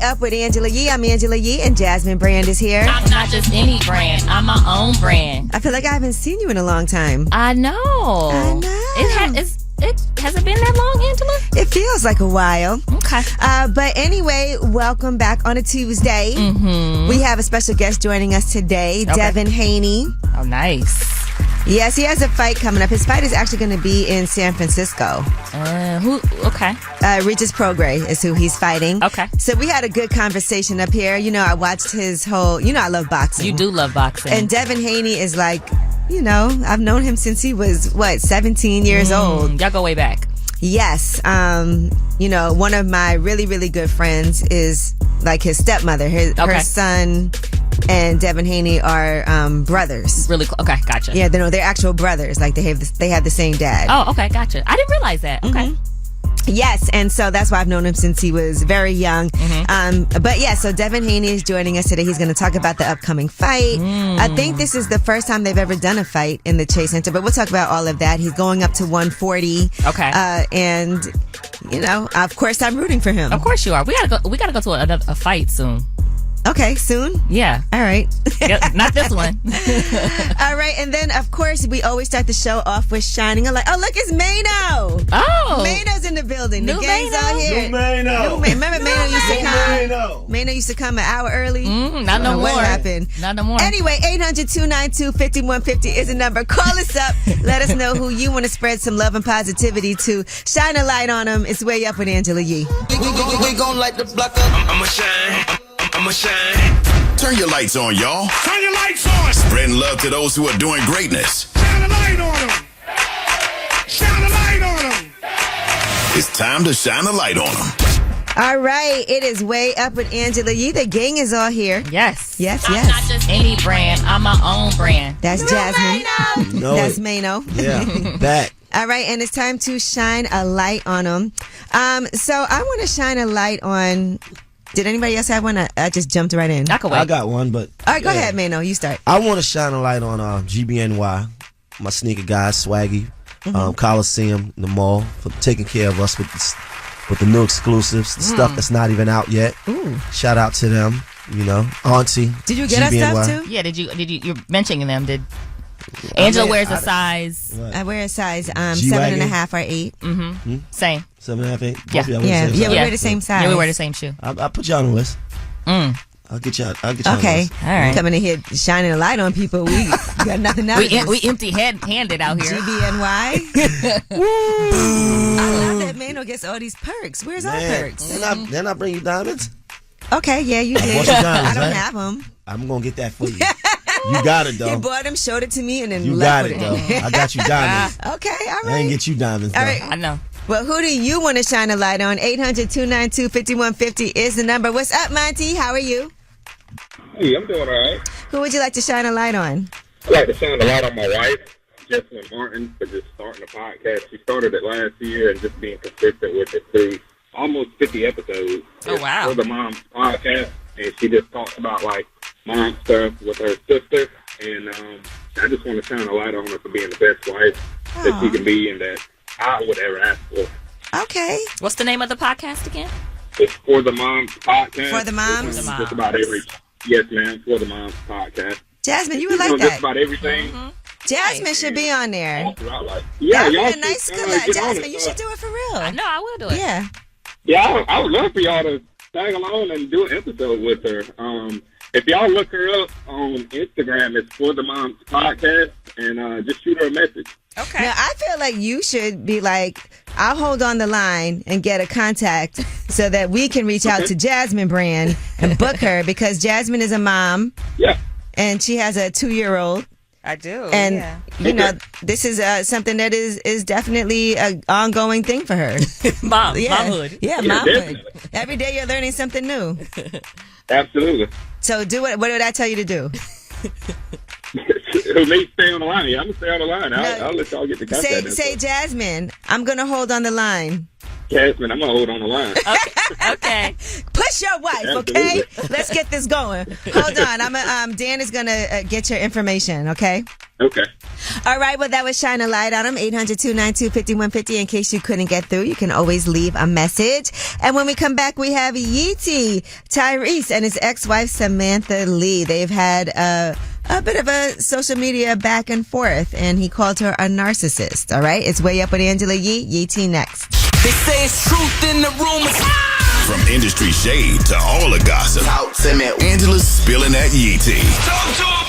Up with Angela Yee. I'm Angela Yee, and Jasmine Brand is here. I'm not just any brand. I'm my own brand. I feel like I haven't seen you in a long time. I know. It hasn't been that long, Angela? It feels like a while. Okay. But anyway, welcome back on a Tuesday. Mm-hmm. We have a special guest joining us today, Okay. Devin Haney. Oh, nice. Yes, he has a fight coming up. His fight is actually going to be in San Francisco. Who? Okay. Regis Prograis is who he's fighting. Okay. So we had a good conversation up here. You know, I watched his whole, I love boxing. You do love boxing. And Devin Haney is like, I've known him since he was, 17 years old. Y'all go way back. Yes. One of my really, really good friends is like his stepmother. Her son and Devin Haney are brothers. Really cool. Okay, gotcha. Yeah, they're actual brothers. Like they have the same dad. Oh, okay, gotcha. I didn't realize that. Okay. Mm-hmm. Yes, and so that's why I've known him since he was very young. But yeah, so Devin Haney is joining us today. He's going to talk about the upcoming fight. I think this is the first time they've ever done a fight in the Chase Center, but we'll talk about all of that. He's going up to 140. Okay. And of course, I'm rooting for him. Of course you are. We gotta go to a fight soon. Okay, soon? Yeah. All right. Not this one. All right, and then, of course, we always start the show off with shining a light. Oh, look, it's Mano. Oh. Mano's in the building. New the gang's Mano? out here. New Mano. Remember Mano used to come? Mano. Mano used to come an hour early. Not no more. What happened? Not no more. Anyway, 800-292-5150 is the number. Call us up. Let us know who you want to spread some love and positivity to. Shine a light on them. It's Way Up with Angela Yee. We gon' light the block up. I'ma shine. I'ma shine. Turn your lights on, y'all. Turn your lights on. Spreading love to those who are doing greatness. Shine a light on them. Shine a light on them. It's time to shine a light on them. All right. It is Way Up with Angela Yee. The gang is all here. Yes. Yes, I'm yes. not just any brand. I'm my own brand. That's Jasmine. That's Mano. Yeah, back. All right, and it's time to shine a light on them. So I want to shine a light on... Did anybody else have one? I just jumped right in. I got one, but... All right, go ahead, Mano. You start. I want to shine a light on GBNY, my sneaker guys, Swaggy, Coliseum, the mall, for taking care of us with the new exclusives, the stuff that's not even out yet. Ooh. Shout out to them, Auntie. Did you get us GBNY. stuff too? Yeah, you're mentioning them. Angela wears a size. I wear a size G-Wagon? 7.5 or 8. Mm-hmm. Same. 7.5, 8? Yeah. Both of y'all Yeah, wear the same we size? wear the same size. Yeah, we wear the same shoe. I'll put you on the list. I'll get you on the Okay. list. All right. Coming in here shining a light on people. We got nothing else. We empty-handed out here. GBNY. I love that Mano gets all these perks. Where's our Man, perks? then I bring you diamonds. Okay, yeah, you did. bought you diamonds, I don't right? have them. I'm going to get that for you. You got it, though. You bought them, showed it to me, and then You left got it, with though. I got you diamonds. Okay, all right. I ain't get you diamonds, though. All right. I know. Well, who do you want to shine a light on? 800-292-5150 is the number. What's up, Monty? How are you? Hey, I'm doing all right. Who would you like to shine a light on? I'd like to shine a light on my wife, Jessamine Martin, for just starting the podcast. She started it last year and just being consistent with it through almost 50 episodes. Oh, wow. For the Mom's podcast, and she just talks about, mom stuff with her sister. And I just want to shine a light on her for being the best wife that she can be and that I would ever ask for. Okay. What's the name of the podcast again? It's For the Mom's podcast. For the Moms? It's just about yes, ma'am, For the Mom's podcast. Jasmine, you would like Just that. about everything. Jasmine should be on there. Yeah, That would y'all be a nice should, collab. get on Jasmine, it. you should do it for real. I know, I will do it. Yeah. Yeah, I would love for y'all to tag along and do an episode with her. If y'all look her up on Instagram, it's For the Mom's Podcast, and just shoot her a message. Okay. Now, I feel like you should be like, I'll hold on the line and get a contact so that we can reach out to Jasmine Brand and book her because Jasmine is a mom. Yeah. And she has a 2-year-old. I do. And, this is something that is definitely an ongoing thing for her. Momhood. Yeah, Yeah, momhood. definitely. Every day you're learning something new. Absolutely. So what did I tell you to do? Who needs to stay on the line? Yeah, I'm going to stay on the line. I'll let y'all get the contact. Say, Jasmine, I'm going to hold on the line. Jasmine, I'm going to hold on the line. Okay. Push your wife, okay? Let's get this going. Hold on. Dan is going to get your information, okay? Okay. All right, well, that was Shine a Light on him. 800-292-5150. In case you couldn't get through, you can always leave a message. And when we come back, we have Yeetie, Tyrese, and his ex-wife, Samantha Lee. They've had a bit of a social media back and forth, and he called her a narcissist. All right, it's Way Up with Angela Yee. Yeetie next. They say it's truth in the rumors. From industry shade to all the gossip, Talk to me. Angela's spilling that Yee tea. Talk to 'em.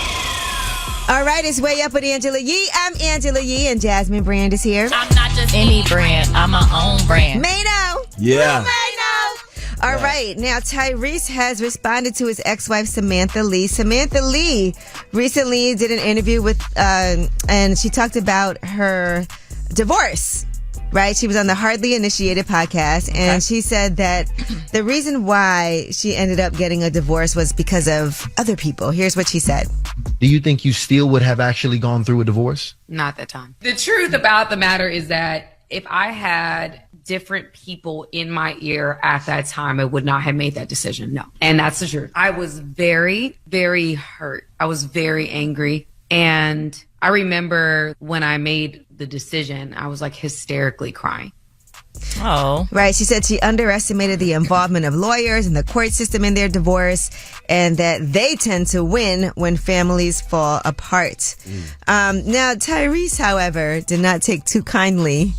All right, it's Way Up with Angela Yee. I'm Angela Yee, and Jasmine Brand is here. I'm not just any brand. I'm my own brand. Mano. Yeah. Mano. All right, now Tyrese has responded to his ex-wife Samantha Lee. Samantha Lee recently did an interview with, and she talked about her divorce. Right, she was on the Hardly Initiated podcast, and she said that the reason why she ended up getting a divorce was because of other people. Here's what she said. Do you think you still would have actually gone through a divorce? Not that time. The truth about the matter is that if I had different people in my ear at that time, I would not have made that decision. No. And that's the truth. I was very, very hurt. I was very angry. And I remember when I made the decision, I was like hysterically crying. Oh. Right. She said she underestimated the involvement of lawyers and the court system in their divorce, and that they tend to win when families fall apart. Now, Tyrese, however, did not take too kindly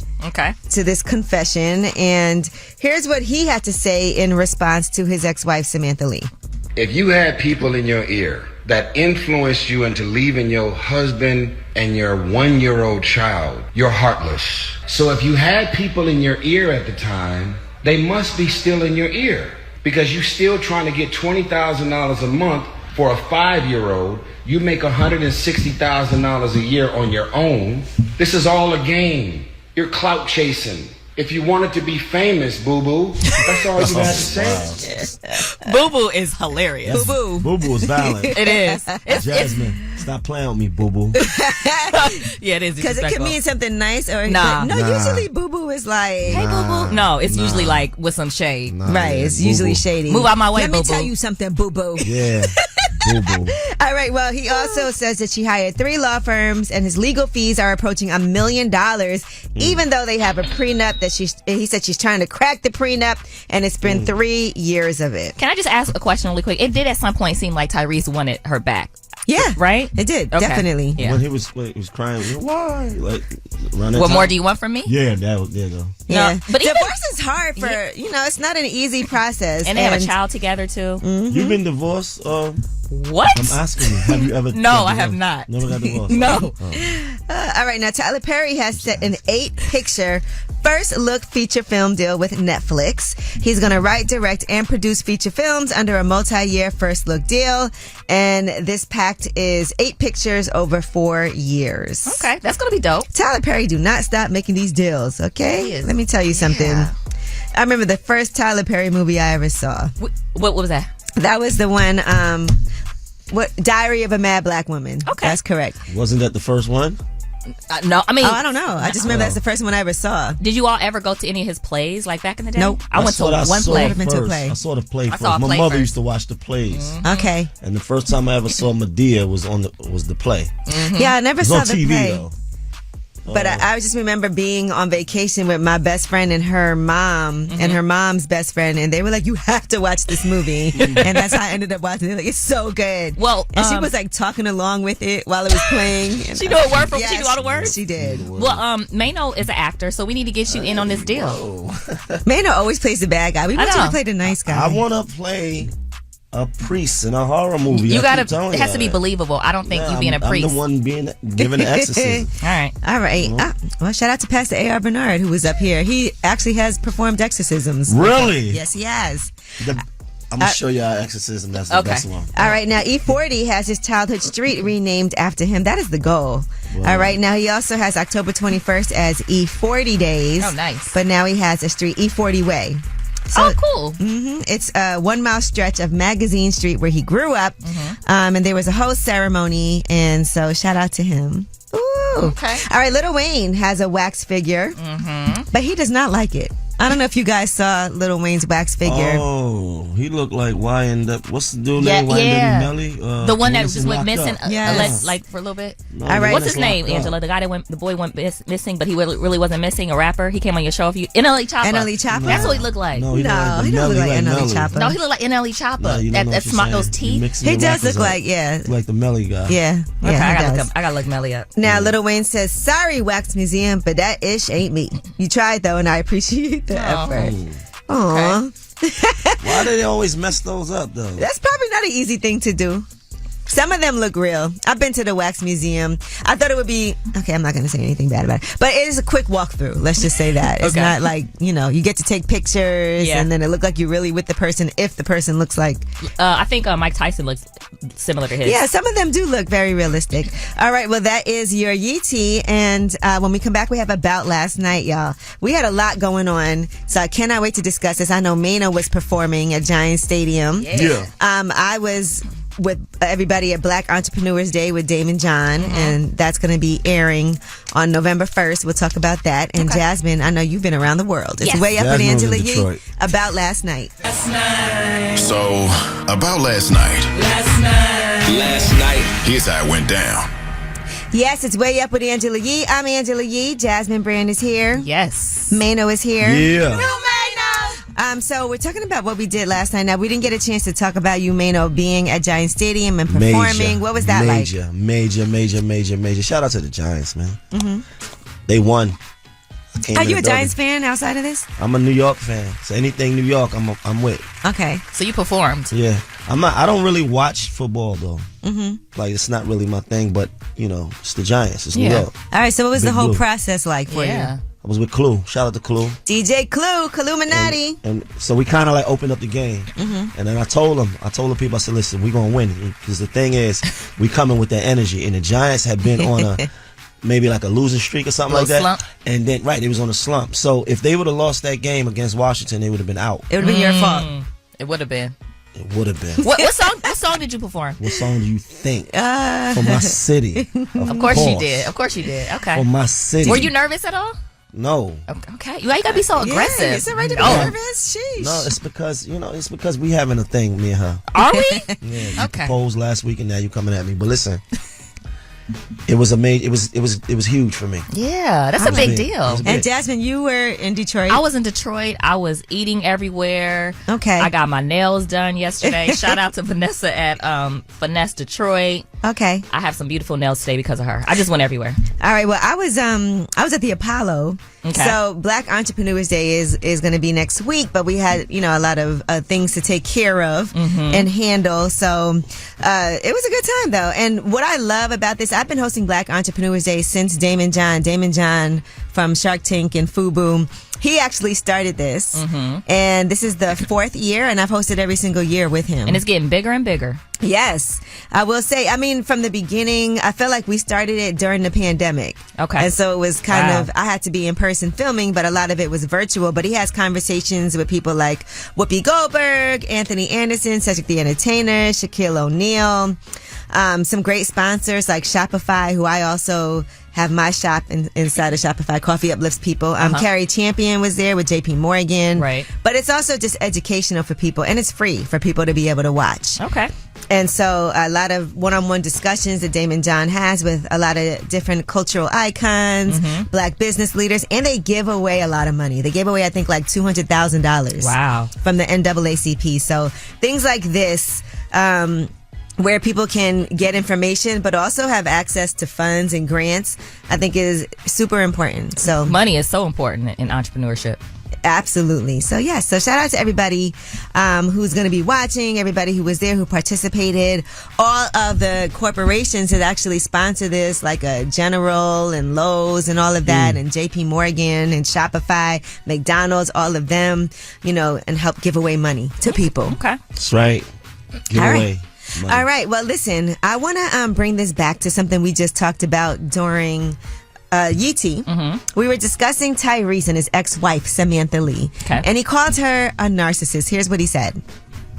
to this confession. And here's what he had to say in response to his ex-wife, Samantha Lee. If you had people in your ear that influenced you into leaving your husband and your 1-year-old child, you're heartless. So if you had people in your ear at the time, they must be still in your ear, because you're still trying to get $20,000 a month for a 5-year-old. You make $160,000 a year on your own. This is all a game. You're clout chasing. If you wanted to be famous, boo-boo, that's all you had to say. Boo-boo is hilarious. Boo-boo. Boo-boo is violent. It is. Jasmine, stop playing with me, boo-boo. Yeah, it is. Because it could mean something nice or Nah. usually boo-boo is like, Hey, boo-boo. No, it's usually like with some shade. right, it's usually shady. Move out my way, Let me boo-boo. tell you something, boo-boo. Yeah. Boo-boo. All right, well, he also says that she hired 3 law firms and his legal fees are approaching $1 million, even though they have a prenup that he said she's trying to crack the prenup, and it's been 3 years of it. Can I just ask a question really quick? It did at some point seem like Tyrese wanted her back. Yeah. Right? It did, Okay. definitely. Yeah. When he was crying, why? Like, running. What more do you want from me? Yeah, there you go. Yeah. No, but even- divorce is hard for, it's not an easy process. And they have a child together too. You've been divorced? What? I'm asking you. Have you ever? No, got I have divorced? not. Never got divorced? No. All right, now Tyler Perry has set an 8-picture first look feature film deal with Netflix. He's going to write, direct, and produce feature films under a multi-year first look deal. And this pact is 8 pictures over 4 years. Okay, that's going to be dope. Tyler Perry, do not stop making these deals, okay? He is. Let me tell you something. Yeah. I remember the first Tyler Perry movie I ever saw. What was that? That was the one, Diary of a Mad Black Woman. Okay. That's correct. Wasn't that the first one? No, I mean, Oh, I don't know. I just remember that's the first one I ever saw. did you all ever go to any of his plays like back in the day? Nope. I went to saw one play. Been to a play. I saw the play first. saw a My play mother first. used to watch the plays, Okay. and the first time I ever saw Medea was the play. Yeah, I never It was saw on the TV play. though. But I just remember being on vacation with my best friend and her mom and her mom's best friend, and they were like, "You have to watch this movie," and that's how I ended up watching it. Like, it's so good. Well, and she was like talking along with it while it was playing. And She knew a word from. Yes, She knew all the words. She did. Well, Mano is an actor, so we need to get you in on this deal. Mano always plays the bad guy. We want you know. to play the nice guy. I want to play a priest in a horror movie. You I gotta. keep telling It has to be y'all. believable. I don't think Yeah, you being a I'm priest. the one giving the exorcism. All right. All right. Well, shout out to Pastor A.R. Bernard, who was up here. He actually has performed exorcisms. Really? Yes, he has. I'm gonna show you our exorcism. That's the Okay. best one. All right, now E40 has his childhood street renamed after him. That is the goal. Wow. All right, now he also has October 21st as E40 Days. Oh, nice. But now he has a street, E40 Way. So, Oh, cool. It's a 1 mile stretch of Magazine Street where he grew up. And there was a whole ceremony. And so shout out to him. Ooh. Okay. All right, Lil Wayne has a wax figure, but he does not like it. I don't know if you guys saw Lil Wayne's wax figure. Oh, he looked like what's the dude Yeah, name? yeah. Melly? The one that just went missing, Yes. like for a little bit. No, All right. What's his name, locked up. Angela? The guy the boy went missing, but he really wasn't missing. A rapper. He came on your show. NLE Choppa. NLE Choppa? That's what he looked like. No, he No, don't he don't look like NLE Choppa. No, he looked like NLE Choppa. No, you don't know that what you're saying. those You teeth. mixing He the does look rappers up. like, yeah. Like the Melly guy. Yeah. Okay, Yeah, he does. I gotta look Melly up. Now, Lil Wayne says, sorry, Wax Museum, but that ish ain't me. You tried, though, and I appreciate the effort. Aw. Why do they always mess those up, though? That's probably not an easy thing to do. Some of them look real. I've been to the Wax Museum. I thought it would be, okay, I'm not going to say anything bad about it, but it is a quick walkthrough. Let's just say that. It's Okay. not like, you get to take pictures Yeah. and then it look like you're really with the person if the person looks like. I think Mike Tyson looks similar to his. Yeah, some of them do look very realistic. All right, well, that is your Yee. And when we come back, we have About Last Night, y'all. We had a lot going on, so I cannot wait to discuss this. I know Mano was performing at Giant Stadium. Yeah. I was with everybody at Black Entrepreneurs Day with Damon John, and that's going to be airing on November 1st. We'll talk about that. And Jasmine, I know you've been around the world. It's Yes. way up with Jasmine was in Angela Yee. Detroit. About Last Night. So, about last night. Last night. Here's how it went down. Yes, it's Way Up with Angela Yee. I'm Angela Yee. Jasmine Brand is here. Yes. Mano is here. Yeah. So we're talking about what we did last night. Now, we didn't get a chance to talk about you, Mano, being at Giant Stadium and performing. What was that like? Major. Shout out to the Giants, man. They won. Are you a Giants fan outside of this? I'm a New York fan. So anything New York, I'm with. Okay. So you performed. Yeah. I don't really watch football, though. Like, it's not really my thing, but, it's the Giants. It's New Yeah. York. All right. So what was Big the whole Blue. process like for Yeah. you? I was with Clue. Shout out to Clue. DJ Clue, Cluminati. And so we kind of like opened up the game. And then I told the people, I said, listen, we're going to win. Because the thing is, we coming with that energy. And the Giants had been on maybe like a losing streak or something like that. Slump. And then, it was on a slump. So if they would have lost that game against Washington, they would have been out. It would have been your fault. It would have been. It would have been. What song did you perform? What song do you think? For my city. Of course you did. Okay. For my city. Were you nervous at all? No. Okay. Why you gotta be so aggressive? Yeah, it's all right to be nervous. Sheesh. No, it's because we having a thing, me and her. Are we? Yeah, you Okay. proposed last week and now you coming at me. But listen, it was amazing. It was huge for me. Yeah, that's It a was big big. deal. It was big. And Jasmine, you were in Detroit. I was in Detroit. I was eating everywhere. Okay. I got my nails done yesterday. Shout out to Vanessa at Finesse Detroit. Okay. I have some beautiful nails today because of her. I just went everywhere. All right. Well, I was at the Apollo. Okay. So Black Entrepreneurs Day is going to be next week, but we had a lot of things to take care of and handle. So it was a good time though. And what I love about this, I've been hosting Black Entrepreneurs Day since Damon John from Shark Tank and FUBU. He actually started this, and this is the 4th year, and I've hosted every single year with him. And it's getting bigger and bigger. Yes, I will say, from the beginning, I felt like we started it during the pandemic. Okay. And so it was kind Wow. of, I had to be in person filming, but a lot of it was virtual. But he has conversations with people like Whoopi Goldberg, Anthony Anderson, Cedric the Entertainer, Shaquille O'Neal, some great sponsors like Shopify, who I also have my shop inside of Shopify. Coffee uplifts people. Carrie Champion was there with JP Morgan. Right. But it's also just educational for people, and it's free for people to be able to watch. Okay. And so a lot of one-on-one discussions that Damon John has with a lot of different cultural icons, Black business leaders, and they give away a lot of money. They gave away, I think, like $200,000. Wow. From the NAACP. So things like this, where people can get information, but also have access to funds and grants, I think is super important. So Money is so important in entrepreneurship. absolutely. So yes, so shout out to everybody who's going to be watching, everybody who was there, who participated, all of the corporations that actually sponsor this, like General and Lowe's and all of that, and JP Morgan and Shopify, McDonald's, all of them, and help give away money to people. Okay. That's right. Give All right. away. Money. All right. Well, listen, I want to bring this back to something we just talked about during Yee. We were discussing Tyrese and his ex-wife, Samantha Lee. Okay. And he called her a narcissist. Here's what he said.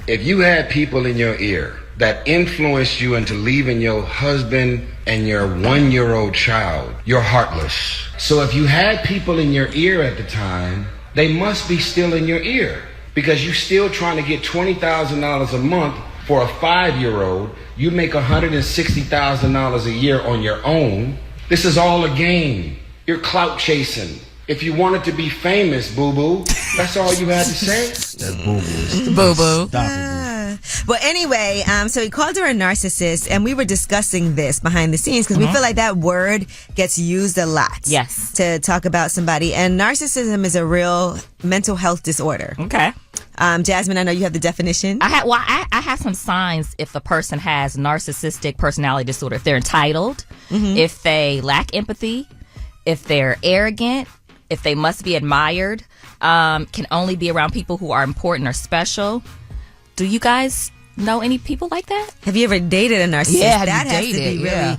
If you had people in your ear that influenced you into leaving your husband and your 1-year-old child, you're heartless. So if you had people in your ear at the time, they must be still in your ear. because you still trying to get $20,000 a month for a 5-year-old. You make $160,000 a year on your own. This is all a game. You're clout chasing. If you wanted to be famous, boo-boo, that's all you had to say. That's boo-boo. Boo-boo. Stop it, boo. Well, anyway, so he called her a narcissist, and we were discussing this behind the scenes because we feel like that word gets used a lot. Yes. To talk about somebody. And narcissism is a real mental health disorder. Okay. Jasmine, I know you have the definition. I have some signs if a person has narcissistic personality disorder. If they're entitled, if they lack empathy, if they're arrogant, if they must be admired, can only be around people who are important or special. Do you guys know any people like that? Have you ever dated a narcissist? Yeah, that has to be really,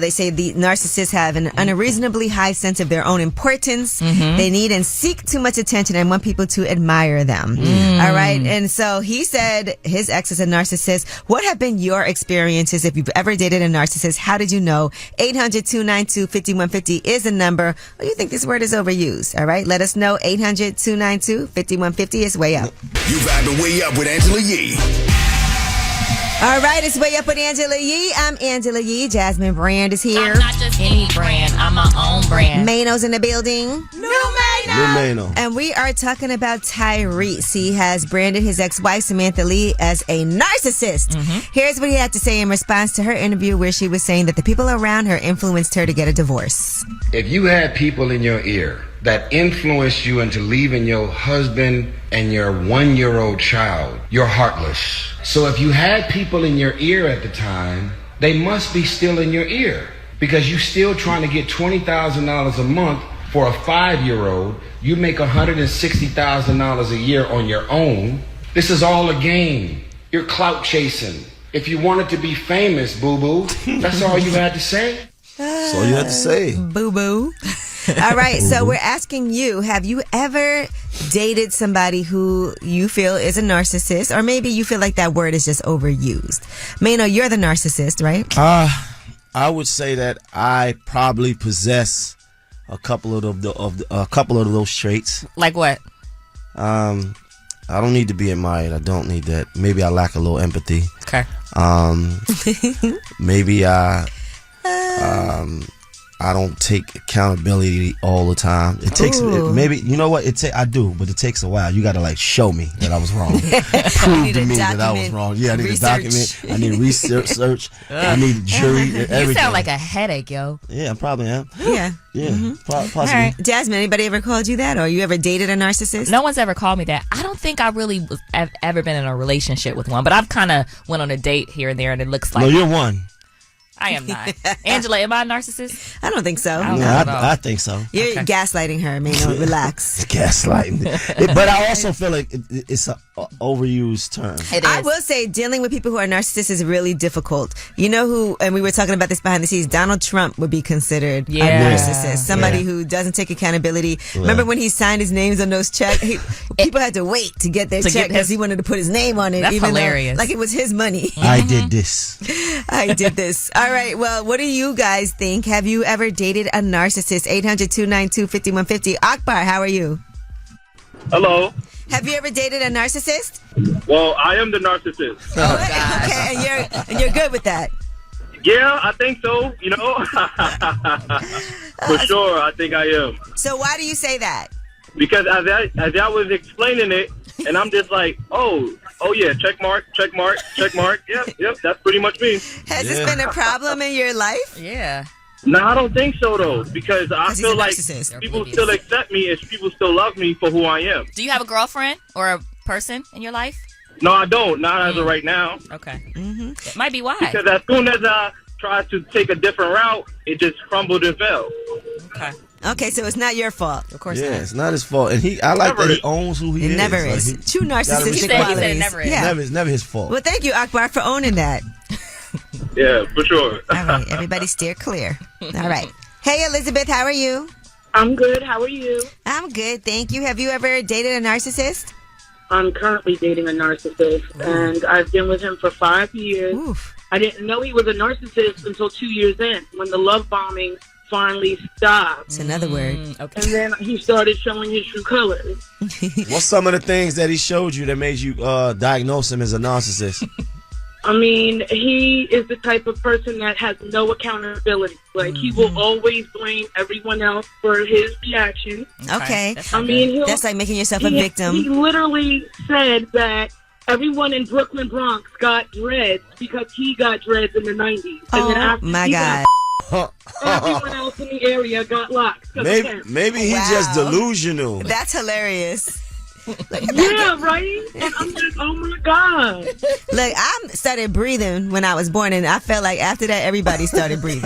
they say the narcissists have an unreasonably high sense of their own importance. They need and seek too much attention and want people to admire them. All right. And so he said his ex is a narcissist. What have been your experiences if you've ever dated a narcissist? How did you know? 800-292-5150 is the number. Or you think this word is overused? All right. Let us know. 800-292-5150 is way up. You vibing way up with Angela Yee. All right, it's Way Up with Angela Yee. I'm Angela Yee. Jasmine Brand is here. I'm not just any brand. I'm my own brand. Mano's in the building. Lil Mano. And we are talking about Tyrese. He has branded his ex-wife, Samantha Lee, as a narcissist. Here's what he had to say in response to her interview where she was saying that the people around her influenced her to get a divorce. If you had people in your ear that influenced you into leaving your husband and your 1-year-old child, you're heartless. So if you had people in your ear at the time, they must be still in your ear because you still trying to get $20,000 a month for a 5-year-old. You make $160,000 a year on your own. This is all a game. You're clout chasing. If you wanted to be famous, boo-boo, that's all you had to say. That's all you had to say. Boo-boo. All right, so we're asking you, have you ever dated somebody who you feel is a narcissist, or maybe you feel like that word is just overused? Mano, you're the narcissist, right? I would say that I probably possess a couple of those traits. Like what? I don't need to be admired. I don't need that. Maybe I lack a little empathy. Okay. Maybe I don't take accountability all the time. It takes maybe you know what I do, but it takes a while. You got to like show me that I was wrong, prove to me that I was wrong. Yeah, I need a document. I need research. I need a jury. Everything. You sound like a headache, yo. Yeah, I probably am. Yeah. Yeah, possibly. All right. Jasmine, anybody ever called you that, or you ever dated a narcissist? No one's ever called me that. I don't think I really have ever been in a relationship with one, but I've kind of went on a date here and there, and it looks like. No, you're one. I am not. Angela, am I a narcissist? I don't think so. I think so. You're gaslighting her, Mano. Relax. Gaslighting. But I also feel like it's an overused term. It is. I will say dealing with people who are narcissists is really difficult. You know who, and we were talking about this behind the scenes, Donald Trump would be considered a narcissist. Somebody who doesn't take accountability. Yeah. Remember when he signed his names on those checks? People had to wait to get their check because he wanted to put his name on it. That's even hilarious. Though, like it was his money. I did this. I did this. All right. Well, what do you guys think? Have you ever dated a narcissist? 800-292-5150. Akbar, how are you? Hello. Have you ever dated a narcissist? Well, I am the narcissist. Oh, okay, and you're good with that. Yeah, I think so. You know, for sure, I think I am. So why do you say that? Because as I was explaining it, and I'm just like, oh yeah, check mark. Yep, that's pretty much me. Has this been a problem in your life? Yeah. No, I don't think so though, because I feel like people still accept me and people still love me for who I am. Do you have a girlfriend or a person in your life? No, I don't. Not as of right now. Okay. It might be why. Because as soon as I tried to take a different route, it just crumbled and fell. Okay, so it's not your fault. Of course not. not. It's not his fault. And I like that he owns who he is. It never is. True narcissistic qualities. It never is. Yeah. It's never his fault. Well, thank you, Akbar, for owning that. Yeah, for sure. All right, everybody steer clear. All right. Hey, Elizabeth, how are you? I'm good. How are you? I'm good, thank you. Have you ever dated a narcissist? I'm currently dating a narcissist, and I've been with him for 5 years. Oof. I didn't know he was a narcissist until 2 years in, when the love bombing finally stopped. It's another word. Okay. And then he started showing his true colors. What's some of the things that he showed you that made you diagnose him as a narcissist? I mean, he is the type of person that has no accountability. Like, he will always blame everyone else for his reaction. Okay. I mean, that's like making yourself a victim. He literally said that everyone in Brooklyn Bronx got dreads because he got dreads in the 90s. And then after my he God. everyone else in the area got locked. Maybe he's just delusional. That's hilarious. Yeah, right? And I'm like, oh my God. Look, I started breathing when I was born, and I felt like after that, everybody started breathing.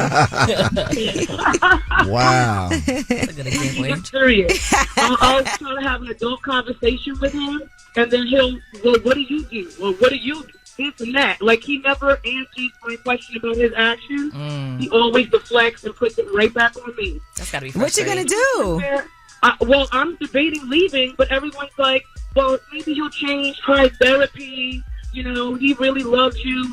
Wow. I'm serious. I'm always trying to have an adult conversation with him, and then he'll, well, what do you do? Well, what do you do? This and that. Like, he never answers my question about his actions. He always deflects and puts it right back on me. That's gotta be What you gonna do? Well, I'm debating leaving, but everyone's like, well, maybe he'll change, try therapy. You know, he really loves you.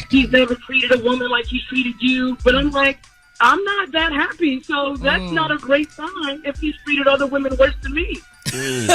He's never treated a woman like he's treated you. But I'm like, I'm not that happy, so that's not a great sign if he's treated other women worse than me. I'm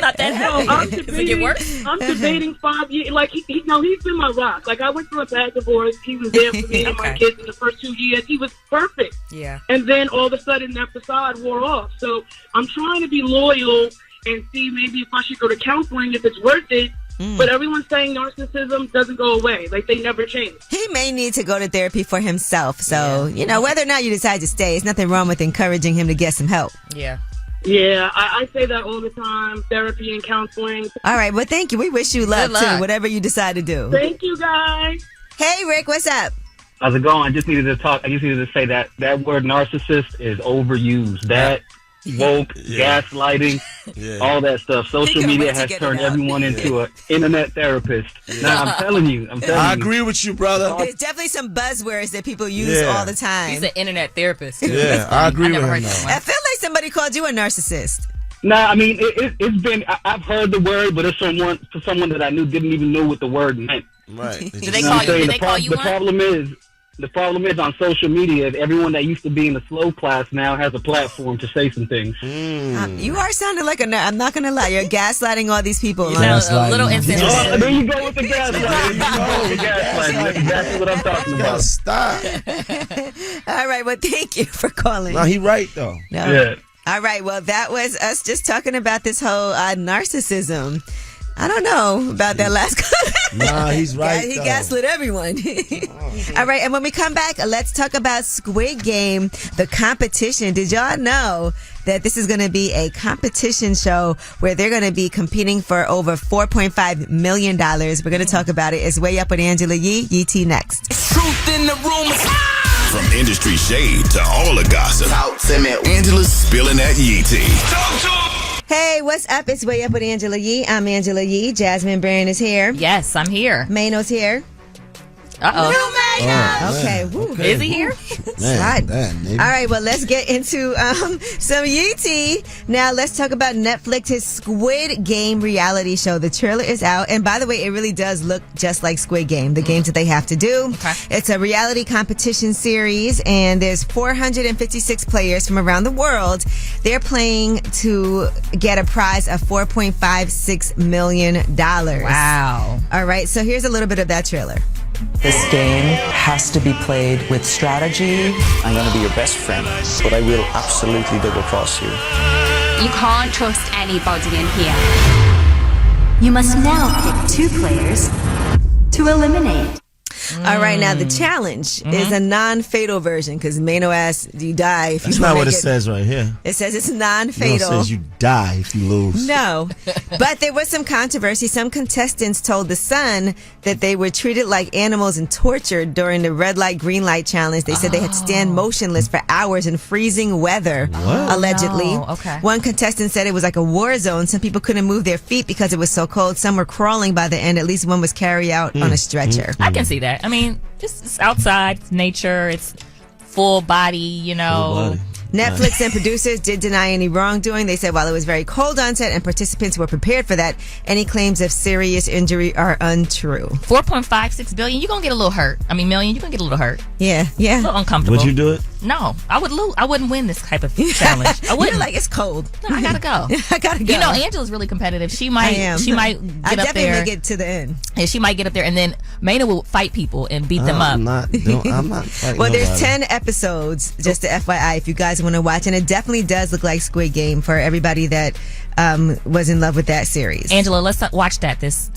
not that happy. Does it get worse? I'm debating 5 years. Like, he's been my rock. Like, I went through a bad divorce. He was there for me and my kids in the first 2 years. He was perfect. Yeah. And then all of a sudden that facade wore off. So I'm trying to be loyal and see maybe if I should go to counseling if it's worth it. But everyone's saying narcissism doesn't go away. Like, they never change. He may need to go to therapy for himself. So, whether or not you decide to stay, there's nothing wrong with encouraging him to get some help. Yeah. Yeah, I say that all the time, therapy and counseling. All right, well, thank you. We wish you luck, too, whatever you decide to do. Thank you, guys. Hey, Rick, what's up? How's it going? I just needed to say that word narcissist is overused. That woke, gaslighting, all that stuff. Social media has turned everyone into an internet therapist. Now, I'm telling you. I agree with you, brother. There's definitely some buzzwords that people use all the time. He's an internet therapist. Yeah, I agree with him. I feel like somebody called you a narcissist. Nah, I mean, it's been, I've heard the word, but it's for someone that I knew didn't even know what the word meant. Right. Did they call you one? The problem is on social media, everyone that used to be in the slow class now has a platform to say some things. You are sounding like a nerd. I'm not going to lie. You're gaslighting all these people. You sound a little insensitive. There you go with the gaslighting. That's exactly what I'm talking about. Stop. All right. Well, thank you for calling. No, he right, though. No. Yeah. All right. Well, that was us just talking about this whole narcissism. I don't know about that last call. Nah, he's right. He gaslit everyone. All right, and when we come back, let's talk about Squid Game, the competition. Did y'all know that this is going to be a competition show where they're going to be competing for over $4.5 million? We're going to talk about it. It's Way Up with Angela Yee. Yee T next. Truth in the room. From industry shade to all the gossip. Talk to me. Angela's spilling that Yee tea. Hey, what's up? It's Way Up with Angela Yee. I'm Angela Yee. Jasmine Brand is here. Yes, I'm here. Mano's here. Okay. Okay. Is he here? All right, well, let's get into some Yee tea. Now, let's talk about Netflix's Squid Game reality show. The trailer is out. And by the way, it really does look just like Squid Game, the games that they have to do. Okay. It's a reality competition series, and there's 456 players from around the world. They're playing to get a prize of $4.56 million. Wow. All right, so here's a little bit of that trailer. This game has to be played with strategy. I'm going to be your best friend, but I will absolutely double cross you. You can't trust anybody in here. You must now pick 2 players to eliminate. All right, now the challenge is a non-fatal version because Mano asked, do you die if you That's not what it says right here. It says it's non-fatal. It says you die if you lose. No, but there was some controversy. Some contestants told The Sun that they were treated like animals and tortured during the red light, green light challenge. They said they had to stand motionless for hours in freezing weather, allegedly. No. Okay. One contestant said it was like a war zone. Some people couldn't move their feet because it was so cold. Some were crawling by the end. At least one was carried out on a stretcher. I can see that. I mean, just it's outside, it's nature, it's full body, Full body. Netflix and producers did deny any wrongdoing. They said while it was very cold on set and participants were prepared for that, any claims of serious injury are untrue. $4.56 billion. You're going to get a little hurt. Million. You're going to get a little hurt. Yeah. A little uncomfortable. Would you do it? No, I would lose. I wouldn't win this type of challenge. I wouldn't. You're like, it's cold. No, I gotta go. I gotta go. Angela's really competitive. She might get up there. I definitely make it to the end. And she might get up there, and then Maynard will fight people and beat them up. I'm not fighting Well, there's nobody. 10 episodes, just to FYI, if you guys want to watch. And it definitely does look like Squid Game for everybody that was in love with that series. Angela, let's watch that this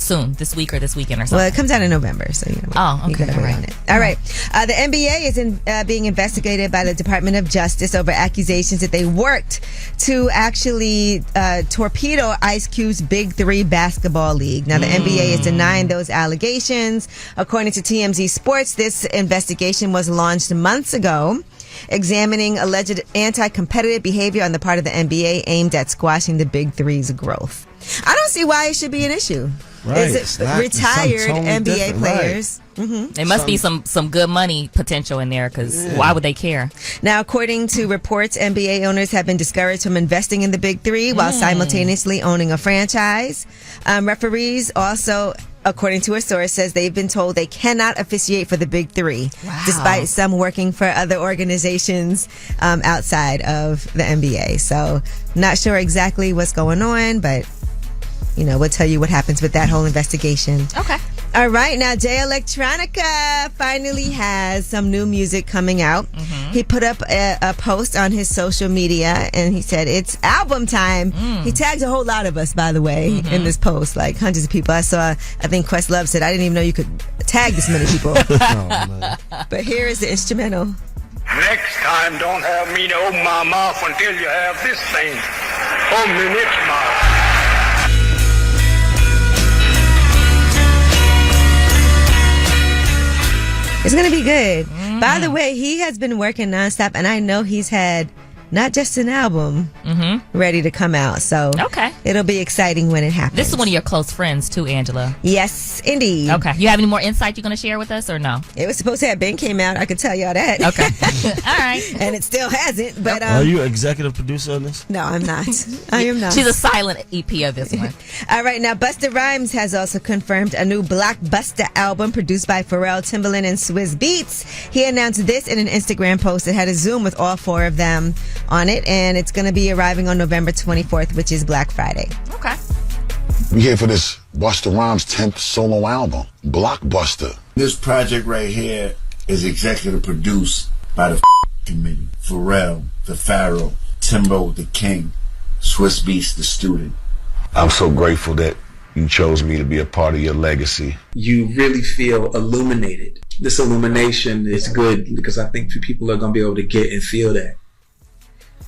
week or this weekend or something. Well, it comes out in November, so you okay, gotta wait on it. All right. The NBA is being investigated by the Department of Justice over accusations that they worked to actually torpedo Ice Cube's Big Three basketball league. Now, the NBA is denying those allegations. According to TMZ Sports, this investigation was launched months ago, examining alleged anti-competitive behavior on the part of the NBA aimed at squashing the Big Three's growth. I don't see why it should be an issue. Right. Is it retired NBA players? Right. Mm-hmm. There must be some good money potential in there, because why would they care? Now, according to reports, NBA owners have been discouraged from investing in the Big Three while simultaneously owning a franchise. Referees also, according to a source, says they've been told they cannot officiate for the Big Three, despite some working for other organizations outside of the NBA. So, not sure exactly what's going on, but we'll tell you what happens with that whole investigation. Okay. All right. Now, Jay Electronica finally has some new music coming out. He put up a post on his social media, and he said, it's album time. He tagged a whole lot of us, by the way, in this post, like hundreds of people. I think Questlove said, I didn't even know you could tag this many people. But here is the instrumental. Next time, don't have me to open my mouth until you have this thing. Open me next mouth. It's going to be good. By the way, he has been working nonstop, and I know he's had not just an album ready to come out. So it'll be exciting when it happens. This is one of your close friends too, Angela. Yes, indeed. Okay. You have any more insight you're going to share with us or no? It was supposed to have been came out. I could tell y'all that. Okay. All right. And it still hasn't. But are you executive producer on this? No, I'm not. I am not. She's a silent EP of this one. All right. Now, Busta Rhymes has also confirmed a new blockbuster album produced by Pharrell, Timbaland, and Swizz Beatz. He announced this in an Instagram post that had a Zoom with all four of them on it, and it's going to be arriving on November 24th, which is Black Friday. Okay. We here for this Busta Rhymes 10th solo album, Blockbuster. This project right here is executive produced by the committee. Pharrell, the Pharaoh, Timbo, the King, Swizz Beatz, the student. I'm so grateful that you chose me to be a part of your legacy. You really feel illuminated. This illumination is good because I think people are going to be able to get and feel that.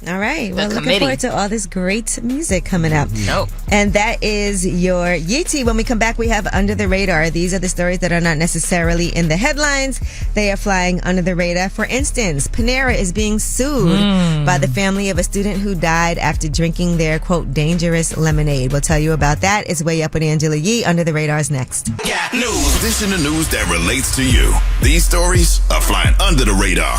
All right. Well, looking forward to all this great music coming up. And that is your Yeetie. When we come back, we have Under the Radar. These are the stories that are not necessarily in the headlines. They are flying under the radar. For instance, Panera is being sued by the family of a student who died after drinking their, quote, dangerous lemonade. We'll tell you about that. It's Way Up with Angela Yee. Under the Radar is next. Got news. This in the news that relates to you. These stories are flying under the radar.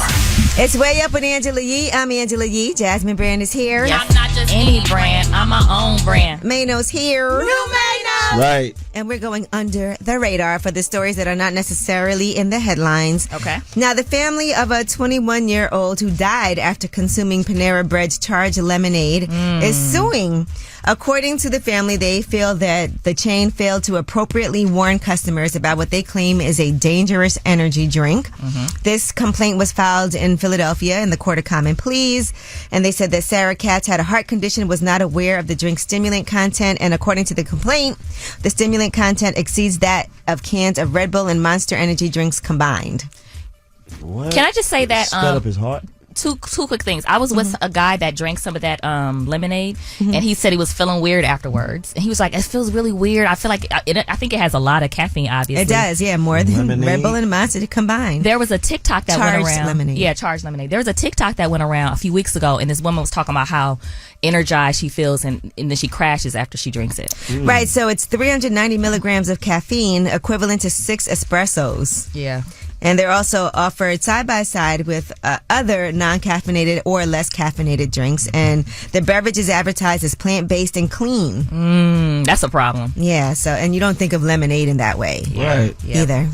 It's Way Up with Angela Yee. I'm Angela Yee. Jasmine Brand is here. I'm not just any brand. I'm my own brand. Mano's here. New Mano. Right. And we're going under the radar for the stories that are not necessarily in the headlines. Okay. Now, the family of a 21-year-old who died after consuming Panera Bread's charged lemonade is suing. According to the family, they feel that the chain failed to appropriately warn customers about what they claim is a dangerous energy drink. This complaint was filed in Philadelphia in the Court of Common Pleas, and they said that Sarah Katz had a heart condition, was not aware of the drink's stimulant content, and according to the complaint, the stimulant content exceeds that of cans of Red Bull and Monster Energy drinks combined. What? Can I just say that Sped up his heart? Two quick things. I was with a guy that drank some of that lemonade, and he said he was feeling weird afterwards. And he was like, "It feels really weird. I feel like I think it has a lot of caffeine. Obviously, it does. Yeah, more than lemonade. Red Bull and Monster combined." There was a TikTok that went around. Lemonade. Yeah, charged lemonade. There was a TikTok that went around a few weeks ago, and this woman was talking about how energized she feels, and then she crashes after she drinks it. Right. So it's 390 milligrams of caffeine, equivalent to 6 espressos. Yeah. And they're also offered side by side with other non-caffeinated or less caffeinated drinks. And the beverage is advertised as plant-based and clean. That's a problem. Yeah. So, and you don't think of lemonade in that way, Right. Either.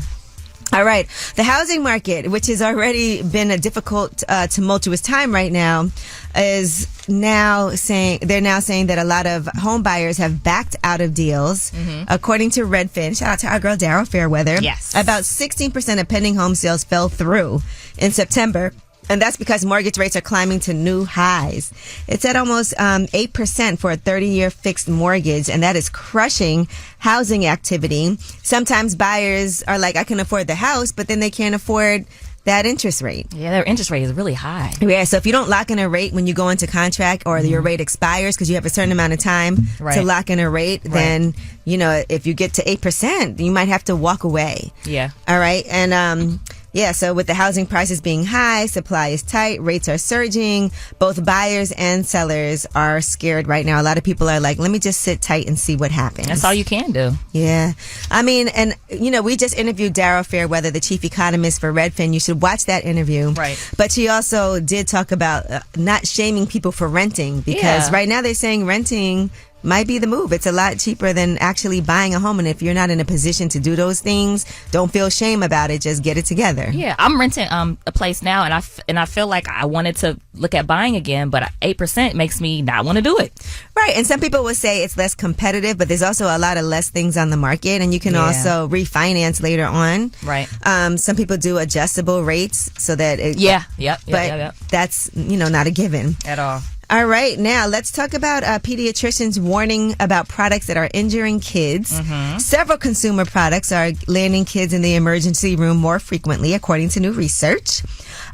All right. The housing market, which has already been a difficult, tumultuous time right now, is now saying that a lot of home buyers have backed out of deals. According to Redfin, shout out to our girl Daryl Fairweather. Yes. About 16% of pending home sales fell through in September. And that's because mortgage rates are climbing to new highs. It's at almost 8% for a 30-year fixed mortgage, and that is crushing housing activity. Sometimes buyers are like, I can afford the house, but then they can't afford that interest rate. Yeah, their interest rate is really high. Yeah, so if you don't lock in a rate when you go into contract or your rate expires because you have a certain amount of time to lock in a rate, then, you know, if you get to 8%, you might have to walk away. Yeah. All right. And, yeah, so with the housing prices being high, supply is tight, rates are surging. Both buyers and sellers are scared right now. A lot of people are like, let me just sit tight and see what happens. That's all you can do. Yeah. I mean, and, you know, we just interviewed Daryl Fairweather, the chief economist for Redfin. You should watch that interview. Right. But she also did talk about not shaming people for renting because right now they're saying renting might be the move. It's a lot cheaper than actually buying a home. And if you're not in a position to do those things, don't feel shame about it. Just get it together. Yeah, I'm renting a place now, and I feel like I wanted to look at buying again, but 8% makes me not want to do it. Right, and some people would say it's less competitive, but there's also a lot of less things on the market, and you can also refinance later on. Right. Some people do adjustable rates so that it... Yep. That's, you know, not a given. At all. All right, now let's talk about pediatricians warning about products that are injuring kids. Several consumer products are landing kids in the emergency room more frequently, according to new research.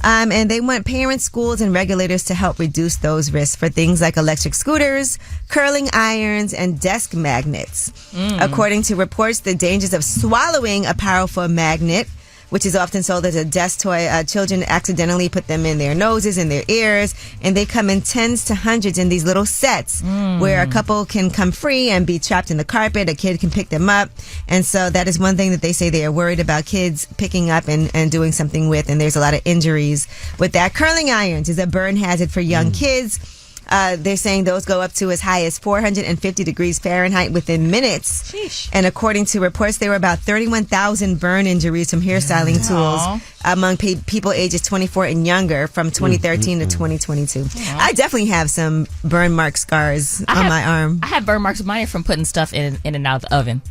And they want parents, schools, and regulators to help reduce those risks for things like electric scooters, curling irons, and desk magnets. According to reports, the dangers of swallowing a powerful magnet, which is often sold as a desk toy. Children accidentally put them in their noses and their ears, and they come in tens to hundreds in these little sets where a couple can come free and be trapped in the carpet. A kid can pick them up. And so that is one thing that they say they are worried about kids picking up and doing something with, and there's a lot of injuries with that. Curling irons is a burn hazard for young kids. They're saying those go up to as high as 450 degrees Fahrenheit within minutes. Sheesh. And according to reports, there were about 31,000 burn injuries from hairstyling tools among people ages 24 and younger from 2013 to 2022. I definitely have some burn mark scars on my arm. I have burn marks of mine from putting stuff in and out of the oven.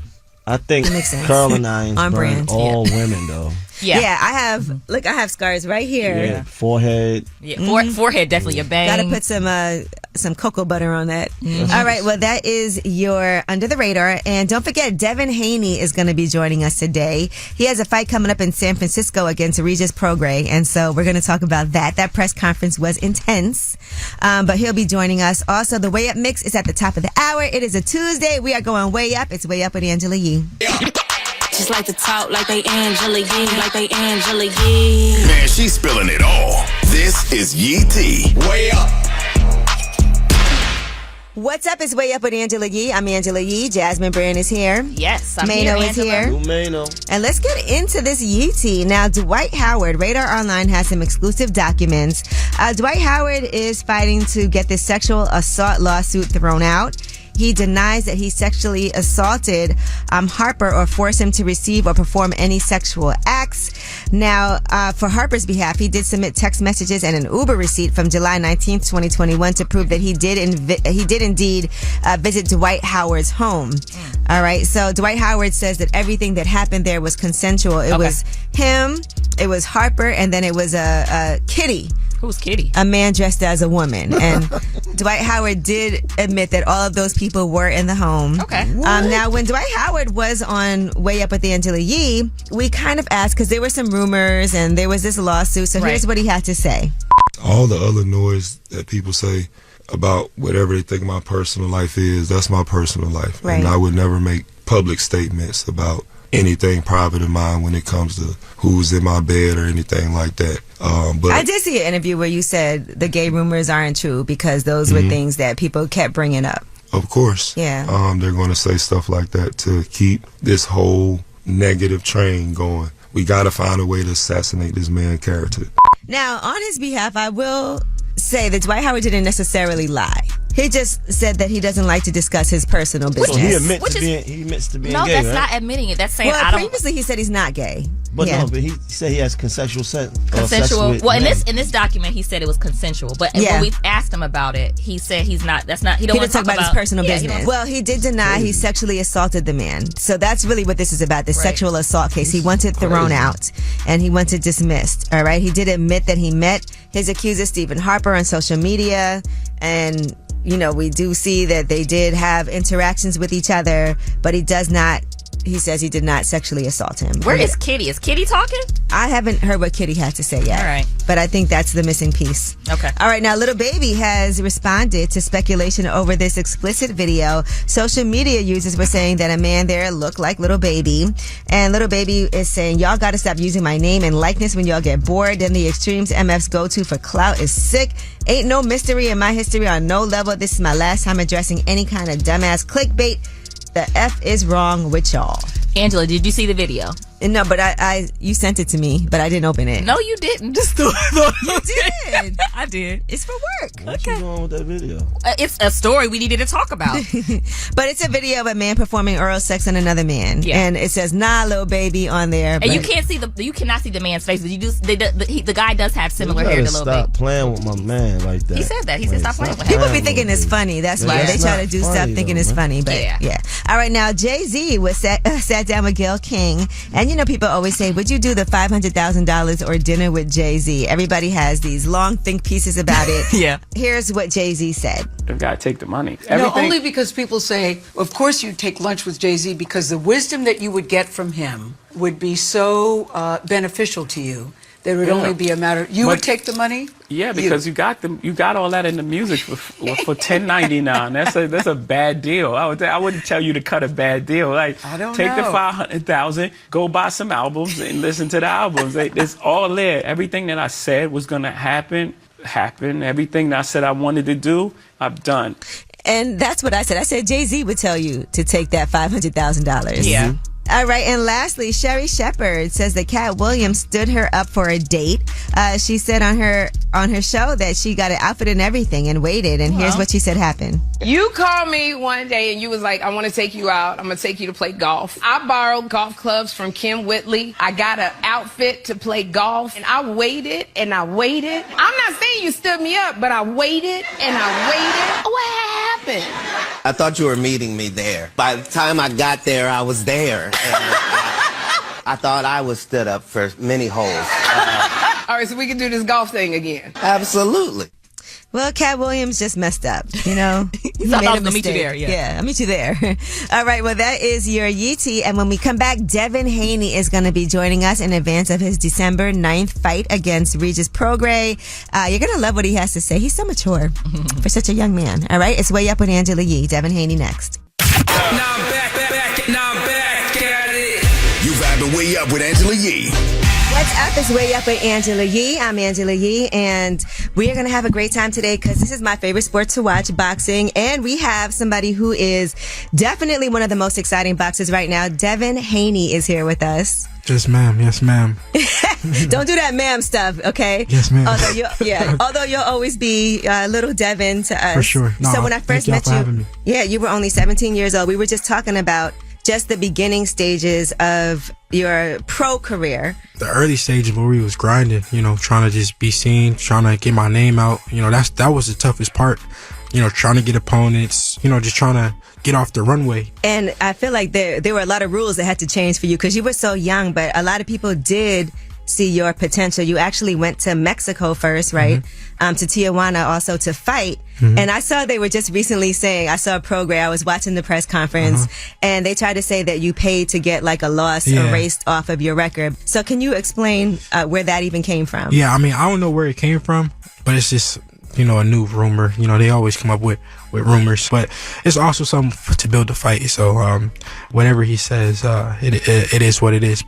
I think curling irons burn all women, though. Yeah, I have. Look, I have scars right here. Yeah, forehead. Yeah, forehead definitely a bang. Got to put some cocoa butter on that. All right, well, that is your Under the Radar. And don't forget, Devin Haney is going to be joining us today. He has a fight coming up in San Francisco against Regis Prograis. And so we're going to talk about that. That press conference was intense. But he'll be joining us. Also, the Way Up Mix is at the top of the hour. It is a Tuesday. We are going way up. It's Way Up with Angela Yee. Just like to talk like they Angela Yee, like they Angela Yee. Man, she's spilling it all. This is Yee T. Way up. What's up? It's Way Up with Angela Yee. I'm Angela Yee. Jasmine Brand is here. Yes, I'm Mano here, is here. Mano. And let's get into this Yee Tea. Now, Dwight Howard, Radar Online has some exclusive documents. Dwight Howard is fighting to get this sexual assault lawsuit thrown out. He denies that he sexually assaulted Harper or forced him to receive or perform any sexual acts. Now, for Harper's behalf, he did submit text messages and an Uber receipt from July 19th, 2021 to prove that he did indeed visit Dwight Howard's home. All right. So Dwight Howard says that everything that happened there was consensual. It was him, it was Harper, and then it was a Kitty. Who's Kitty? A man dressed as a woman. And Dwight Howard did admit that all of those people were in the home. Okay. Now, when Dwight Howard was on Way Up with Angela Yee, we kind of asked, because there were some rumors and there was this lawsuit. So here's what he had to say. All the other noise that people say about whatever they think my personal life is, that's my personal life. Right. And I would never make public statements about anything private of mine when it comes to who's in my bed or anything like that. But I did see an interview where you said the gay rumors aren't true because those were things that people kept bringing up. Of course. Yeah. They're going to say stuff like that to keep this whole negative train going. we got to find a way to assassinate this man's character. Now, on his behalf, I will say that Dwight Howard didn't necessarily lie. He just said that he doesn't like to discuss his personal business. So he admits to being no, gay, that's right? not admitting it. That's saying well, I don't. previously he said he's not gay. But no, but he said he has consensual sex. Consensual. Sex with Well, men. in this document, he said it was consensual. But when we asked him about it, he said he's not. That's not. He don't He want didn't to talk about his personal business. Well, he did deny he sexually assaulted the man. So that's really what this is about, the sexual assault case. He wants it thrown out and he wants it dismissed. All right. He did admit that he met his accuser, Stephen Harper, on social media. And, you know, we do see that they did have interactions with each other, but he does not. He says he did not sexually assault him. Where is Kitty? Is Kitty talking? I haven't heard what Kitty had to say yet. All right. But I think that's the missing piece. Okay. All right. Now, Little Baby has responded to speculation over this explicit video. Social media users were saying that a man there looked like Little Baby. And Little Baby is saying, y'all got to stop using my name and likeness when y'all get bored. Then the extremes MFs go to for clout is sick. Ain't no mystery in my history on no level. This is my last time addressing any kind of dumbass clickbait. The F is wrong with y'all. Angela, did you see the video? No, but you sent it to me, but I didn't open it. No, you didn't. Just you did. I did. It's for work. What's going on with that video? It's a story we needed to talk about. But it's a video of a man performing oral sex on another man, and it says "Nah, Little Baby" on there. And you cannot see the man's face, but you do. The guy does have similar hair to Little Baby. Stop playing with my man like that. He said that. He said stop playing with him. People be thinking it's funny. That's why they try to do stuff thinking it's funny. But yeah. All right, now Jay-Z was sat down with Gayle King, and you know people always say, would you do the $500,000 or dinner with Jay-Z? Everybody has these long think pieces about it. Yeah. Here's what Jay-Z said. I've got to take the money. No, only because people say, of course you'd take lunch with Jay-Z because the wisdom that you would get from him would be so beneficial to you. There would only be a matter. You would take the money? Yeah, because you got all that in the music for $10.99. That's a bad deal. I wouldn't tell you to cut a bad deal. Like I don't take know. the $500,000, go buy some albums and listen to the albums. It's all there. Everything that I said was gonna happen. Everything that I said I wanted to do, I've done. And that's what I said. I said Jay-Z would tell you to take that $500,000. Yeah. All right, and lastly, Sherry Shepherd says that Cat Williams stood her up for a date. She said on her show that she got an outfit and everything and waited, and here's what she said happened. You called me one day and you was like, I want to take you out. I'm going to take you to play golf. I borrowed golf clubs from Kim Whitley. I got an outfit to play golf, and I waited and I waited. I'm not saying you stood me up, but I waited and I waited. What happened? I thought you were meeting me there. By the time I got there, I was there. I thought I was stood up for many holes. All right, so we can do this golf thing again. Absolutely. Well, Cat Williams just messed up, you know. He thought made I a was gonna meet you mistake. there, yeah. I'll meet you there. All right, well, that is your Yeetie. And when we come back, Devin Haney is going to be joining us in advance of his December 9th fight against Regis Prograis. You're going to love what he has to say. He's so mature for such a young man. All right, it's Way Up with Angela Yee. Devin Haney next. Now I'm back at it. You vibing Way Up with Angela Yee. What's up? It's Way Up with Angela Yee. I'm Angela Yee, and we are going to have a great time today because this is my favorite sport to watch, boxing, and we have somebody who is definitely one of the most exciting boxers right now. Devin Haney is here with us. Yes, ma'am. Yes, ma'am. Don't do that ma'am stuff, okay? Yes, ma'am. Although you'll always be little Devin to us. For sure. No, so when I first met you, you were only 17 years old. We were just talking about just the beginning stages of your pro career. The early stages where we was grinding, trying to just be seen, trying to get my name out. That was the toughest part. Trying to get opponents, just trying to get off the runway. And I feel like there were a lot of rules that had to change for you because you were so young, but a lot of people did see your potential. You actually went to Mexico first, right? Mm-hmm. To Tijuana also to fight. Mm-hmm. And I saw they were just recently saying, I saw a program, I was watching the press conference, and they tried to say that you paid to get like a loss erased off of your record. So can you explain where that even came from? Yeah, I don't know where it came from, but it's just, a new rumor. They always come up with rumors, but it's also something to build the fight. So whatever he says, it is what it is.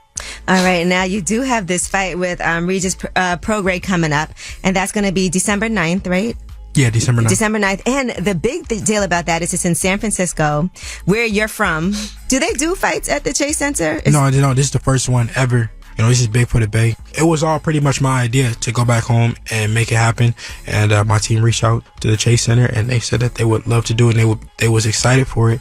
All right, now you do have this fight with Regis Prograis coming up, and that's going to be December 9th, right? Yeah, December 9th. December 9th. And the big deal about that is it's in San Francisco, where you're from. Do they do fights at the Chase Center? No, this is the first one ever this is big for the Bay. It was all pretty much my idea to go back home and make it happen. And my team reached out to the Chase Center, and they said that they would love to do it, and they was excited for it.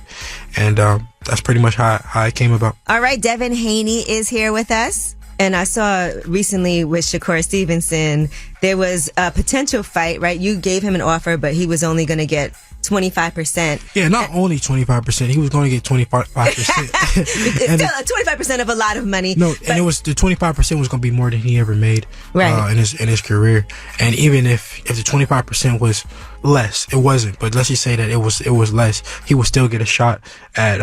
And that's pretty much how it came about. All right, Devin Haney is here with us. And I saw recently with Shakur Stevenson, there was a potential fight, right? You gave him an offer, but he was only going to get 25%. Yeah, not only 25%, he was going to get 25%. Still 25% of a lot of money. No, and it was the 25% was going to be more than he ever made in his career. And even if the 25% was less, it wasn't. But let's just say that it was less, he would still get a shot at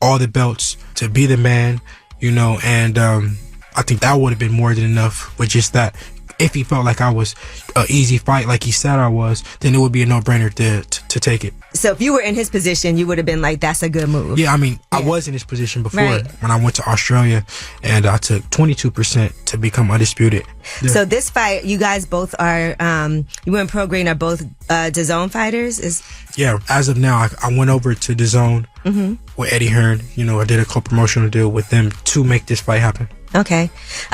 all the belts to be the man, and I think that would have been more than enough with just that. If he felt like I was an easy fight, like he said I was, then it would be a no-brainer to take it. So if you were in his position, you would have been like, that's a good move. Yeah, I mean, I was in his position before when I went to Australia, and I took 22% to become undisputed. Yeah. So this fight, you guys both are, you and Pro Greene are both DAZN fighters? Yeah, as of now, I went over to DAZN with Eddie Hearn. I did a co-promotional deal with them to make this fight happen. Okay.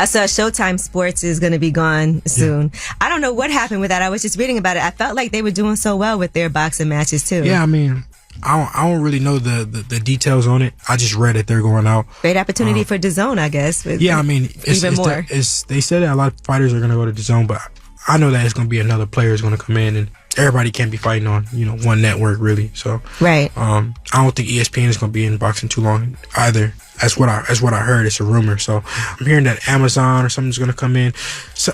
So Showtime Sports is going to be gone soon. Yeah. I don't know what happened with that. I was just reading about it. I felt like they were doing so well with their boxing matches too. Yeah, I mean, I don't really know the details on it. I just read that they're going out. Great opportunity for DAZN, I guess. Yeah, I mean, even more. They said that a lot of fighters are going to go to DAZN, but I know that it's going to be another player is going to come in, and everybody can't be fighting on one network really. So right. I don't think ESPN is going to be in boxing too long either. That's what I heard. It's a rumor. So I'm hearing that Amazon or something's going to come in. So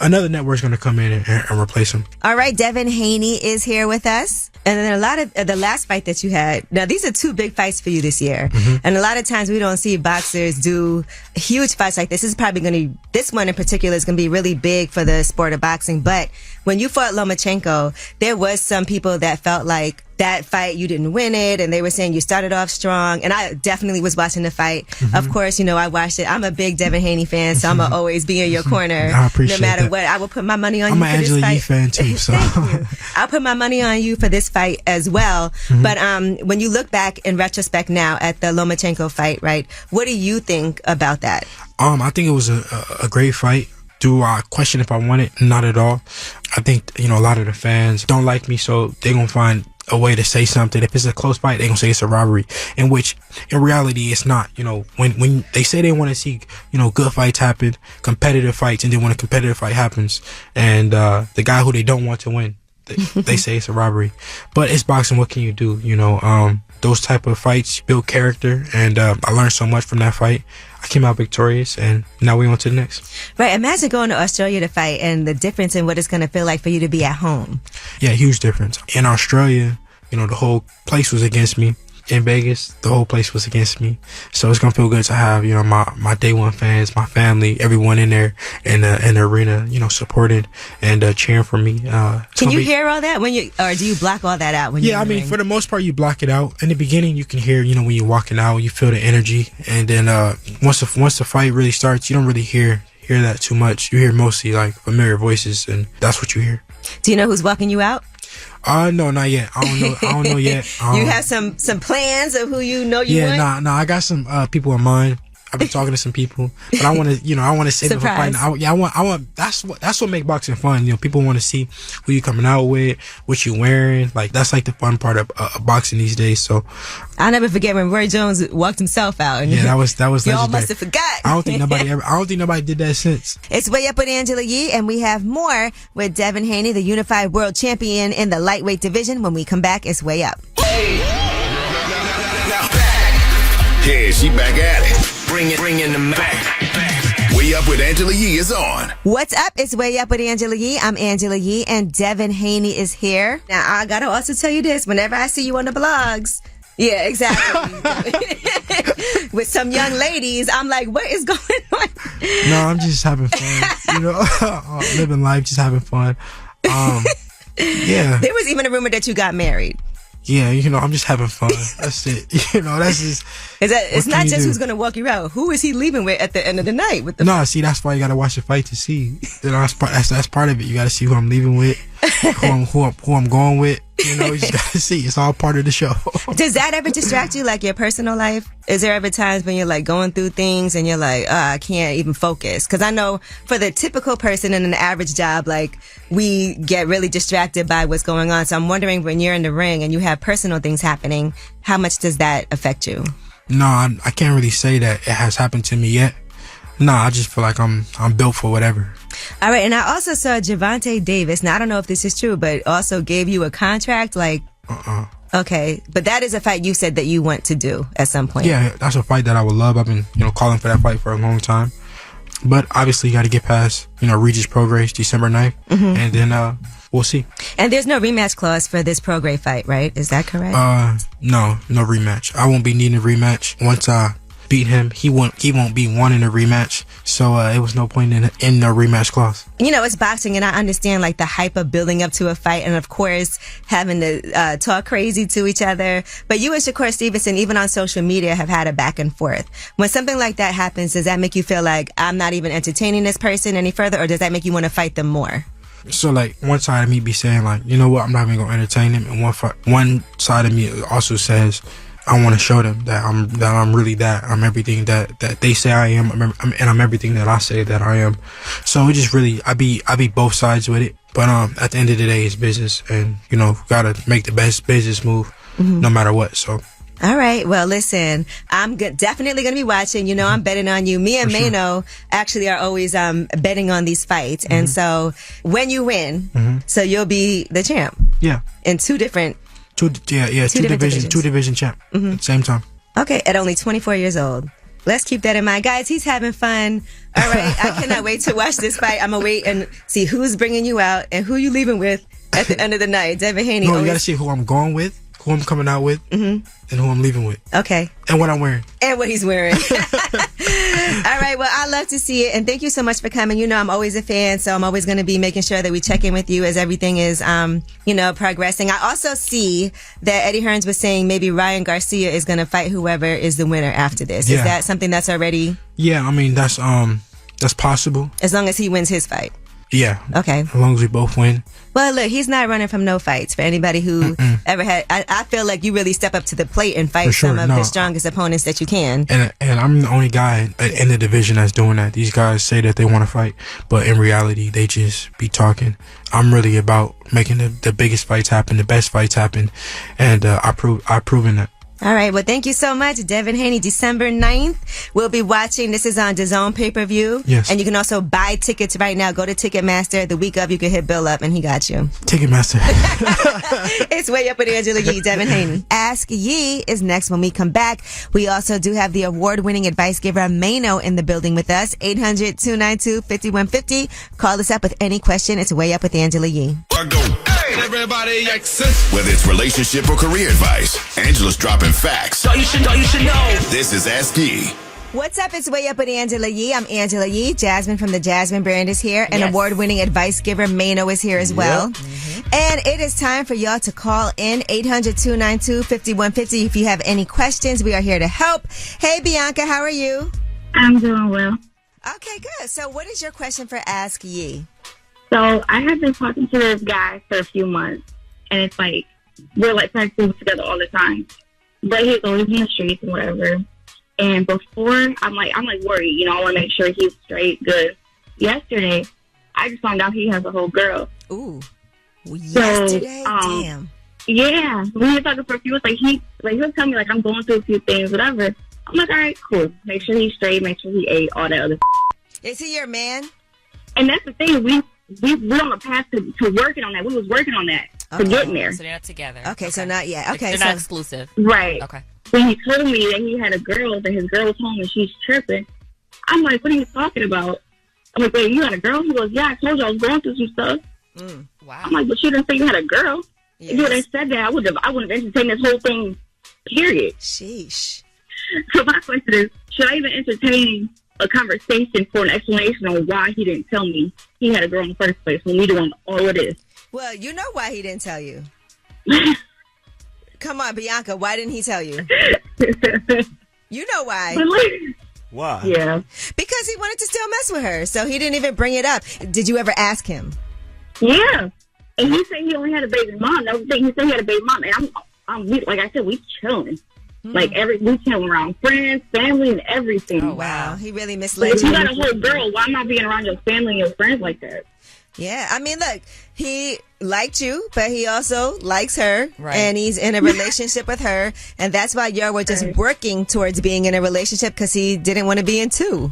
another network's going to come in and replace him. All right, Devin Haney is here with us. And then a lot of the last fight that you had. Now these are two big fights for you this year, and a lot of times we don't see boxers do huge fights like this. This one in particular is going to be really big for the sport of boxing. But when you fought Lomachenko, there was some people that felt like that fight you didn't win it, and they were saying you started off strong. And I definitely was watching the fight. Of course, I watched it. I'm a big Devin Haney fan, so I'm gonna always be in your corner. I appreciate no matter that. what. I will put my money on I'm you for this fight. I'm an Angela Yee fan too, so I'll put my money on you for this fight as well. But when you look back in retrospect now at the Lomachenko fight, right? What do you think about that? I think it was a great fight. Do I question if I won it? Not at all. I think, a lot of the fans don't like me, so they're going to find a way to say something. If it's a close fight, they're going to say it's a robbery, in which, in reality, it's not. When they say they want to see, good fights happen, competitive fights, and then when a competitive fight happens, and the guy who they don't want to win, they say it's a robbery. But it's boxing. What can you do? Those type of fights build character, and I learned so much from that fight. I came out victorious, and now we on to the next. Right. Imagine going to Australia to fight and the difference in what it's going to feel like for you to be at home. Yeah, huge difference. In Australia, the whole place was against me. In Vegas, the whole place was against me. So it's going to feel good to have, my day one fans, my family, everyone in there in the arena, supporting and cheering for me. Can you hear all that or do you block all that out when you're in the ring? For the most part, you block it out. In the beginning, you can hear, when you're walking out, you feel the energy. And then once the fight really starts, you don't really hear that too much. You hear mostly like familiar voices, and that's what you hear. Do you know who's walking you out? No, not yet. I don't know yet. You have some plans of who you want? Yeah, I got some people in mind. I've been talking to some people, but I want to save them for fighting. I want. That's what make boxing fun. People want to see who you coming out with, what you wearing. Like that's like the fun part of boxing these days. So I'll never forget when Roy Jones walked himself out. And that was y'all legendary. must have forgot. I don't think nobody did that since. It's Way Up with Angela Yee, and we have more with Devin Haney, the unified world champion in the lightweight division. When we come back, it's Way Up. Yeah, she back at it. Bring in the back. Way Up with Angela Yee is on. What's up? It's Way Up with Angela Yee. I'm Angela Yee, and Devin Haney is here. Now, I gotta also tell you this. Whenever I see you on the blogs, yeah, exactly. With some young ladies, I'm like, what is going on? No, I'm just having fun. Living life, just having fun. Yeah. There was even a rumor that you got married. Yeah, I'm just having fun. That's it. That's just. It's not just who's gonna walk you out. Who is he leaving with at the end of the night? No, see, that's why you gotta watch the fight to see. That's part of it. You gotta see who I'm leaving with. who I'm going with. You know, you just gotta see. It's all part of the show. Does that ever distract you, like your personal life? Is there ever times when you're like going through things and you're like, I can't even focus? Because I know for the typical person in an average job, like we get really distracted by what's going on. So I'm wondering, when you're in the ring and you have personal things happening, how much does that affect you? No, I can't really say that it has happened to me yet. No, I just feel like I'm built for whatever. All right, and I also saw Gervonta Davis. Now, I don't know if this is true, but also gave you a contract, like... Okay, but that is a fight you said that you want to do at some point. Yeah, that's a fight that I would love. I've been, calling for that fight for a long time. But obviously, you got to get past, Regis Prograis, December 9th, and then we'll see. And there's no rematch clause for this Prograis fight, right? Is that correct? No rematch. I won't be needing a rematch. Once I beat him, he won't be wanting a rematch. So it was no point in the rematch clause. It's boxing, and I understand like the hype of building up to a fight, and of course having to talk crazy to each other. But you and Shakur Stevenson, even on social media, have had a back and forth. When something like that happens, does that make you feel like I'm not even entertaining this person any further, or does that make you want to fight them more? So like one side of me be saying like, you know what, I'm not even gonna entertain him, and one side of me also says, I want to show them that I'm really that. I'm everything that they say I am, and I'm everything that I say that I am. So it just really, I be both sides with it. But at the end of the day, it's business, and gotta make the best business move, no matter what. So. All right. Well, listen, I'm definitely going to be watching. I'm betting on you. Me and Mano actually are always betting on these fights, and so when you win, so you'll be the champ. Yeah. In two division champ at the same time. Okay, at only 24 years old. Let's keep that in mind. Guys, he's having fun. All right, I cannot wait to watch this fight. I'm going to wait and see who's bringing you out and who you leaving with at the end of the night. Devin Haney. No, you got to see who I'm going with, who I'm coming out with, and who I'm leaving with. Okay. And what I'm wearing. And what he's wearing. All right, well, I love to see it, and thank you so much for coming. I'm always a fan, so I'm always going to be making sure that we check in with you as everything is, progressing. I also see that Eddie Hearns was saying maybe Ryan Garcia is going to fight whoever is the winner after this. Yeah. Is that something that's already? Yeah, I mean, that's possible. As long as he wins his fight. Yeah. Okay. As long as we both win. Well, look, he's not running from no fights. For anybody who ever had, I feel like you really step up to the plate and fight some of the strongest opponents that you can. And I'm the only guy in the division that's doing that. These guys say that they want to fight, but in reality, they just be talking. I'm really about making the biggest fights happen, the best fights happen, and I've proven that. All right. Well, thank you so much, Devin Haney. December 9th, we'll be watching. This is on DAZN pay-per-view. Yes. And you can also buy tickets right now. Go to Ticketmaster. The week of, you can hit Bill up, and he got you. Ticketmaster. It's Way Up with Angela Yee, Devin Haney. Ask Yee is next when we come back. We also do have the award-winning advice giver, Mano, in the building with us. 800-292-5150. Call us up with any question. It's Way Up with Angela Yee. Everybody access. Whether it's relationship or career advice, Angela's dropping facts. You should know. This is Ask Yee. What's up? It's Way Up with Angela Yee. I'm Angela Yee. Jasmine from the Jasmine brand is here. And award-winning advice giver Mano is here as well. And it is time for y'all to call in 800-292-5150 if you have any questions. We are here to help. Hey, Bianca, how are you? I'm doing well. Okay, good. So what is your question for Ask Yee? So I have been talking to this guy for a few months, and it's like we're like practicing together all the time. But he's always in the streets and whatever. And before, I'm like worried. I want to make sure he's straight, good. Yesterday, I just found out he has a whole girl. Ooh, yesterday, damn. Yeah, we were talking for a few. He was telling me like I'm going through a few things, whatever. I'm like, all right, cool. Make sure he's straight. Make sure he ate all that other. Is he your man? And that's the thing. We're on a path to working on that. We was working on that to getting there. So they're not together. Okay, so not yet. Okay, they're not exclusive. Right. Okay. When he told me that he had a girl, that his girl was home and she's tripping, I'm like, what are you talking about? I'm like, wait, you had a girl? He goes, yeah, I told you I was going through some stuff. Wow. I'm like, but you didn't say you had a girl. Yes. If you would have said that, I would have entertained this whole thing, period. Sheesh. So my question is, should I even entertain a conversation for an explanation on why he didn't tell me he had a girl in the first place when we doing all of this? Well, you know why he didn't tell you. Come on, Bianca, why didn't he tell you? You know why. Why? Yeah. Because he wanted to still mess with her, so he didn't even bring it up. Did you ever ask him? Yeah. And he said he only had a baby mom. That was the thing. He said he had a baby mom. And like I said, we chilling. Like we chilling around friends, family, and everything. Oh, wow. He really misled you. If you got a whole girl, why not being around your family and your friends like that? Yeah, I mean, look, he liked you, but he also likes her, right. And he's in a relationship with her, and that's why y'all were just working towards being in a relationship because he didn't want to be in two.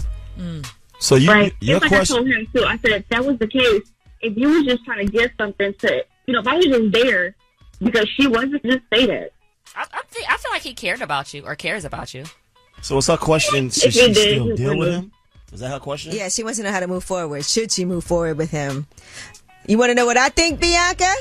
So your it's like I told him too. I said if that was the case, if you were just trying to get something to, if I was just there because she wasn't, just say that. I feel like he cared about you or cares about you. So what's her question? Should she still deal with him? Is that her question? Yeah, she wants to know how to move forward. Should she move forward with him? You want to know what I think, Bianca?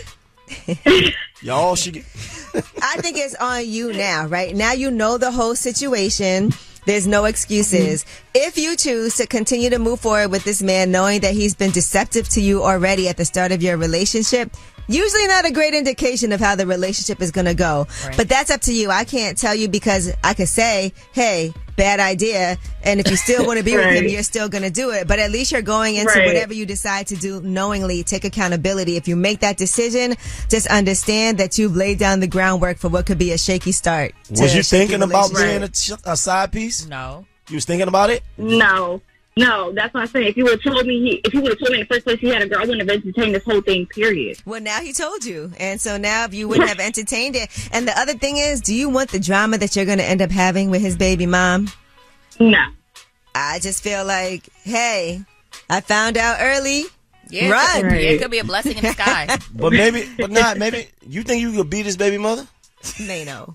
Y'all, I think it's on you now, right? Now you know the whole situation. There's no excuses. If you choose to continue to move forward with this man, knowing that he's been deceptive to you already at the start of your relationship, usually not a great indication of how the relationship is going to go. Right. But that's up to you. I can't tell you because I could say, hey, bad idea. And if you still want to be with him, you're still going to do it. But at least you're going into whatever you decide to do knowingly. Take accountability. If you make that decision, just understand that you've laid down the groundwork for what could be a shaky start. Was you thinking about being a side piece? No. You was thinking about it? No, that's what I'm saying. If you would have told me in the first place he had a girl, I wouldn't have entertained this whole thing, period. Well, now he told you. And so now if you wouldn't have entertained it. And the other thing is, do you want the drama that you're going to end up having with his baby mom? No. I just feel like, hey, I found out early. Yeah, run. It could be a blessing in disguise. But maybe you think you could beat his baby mother? No.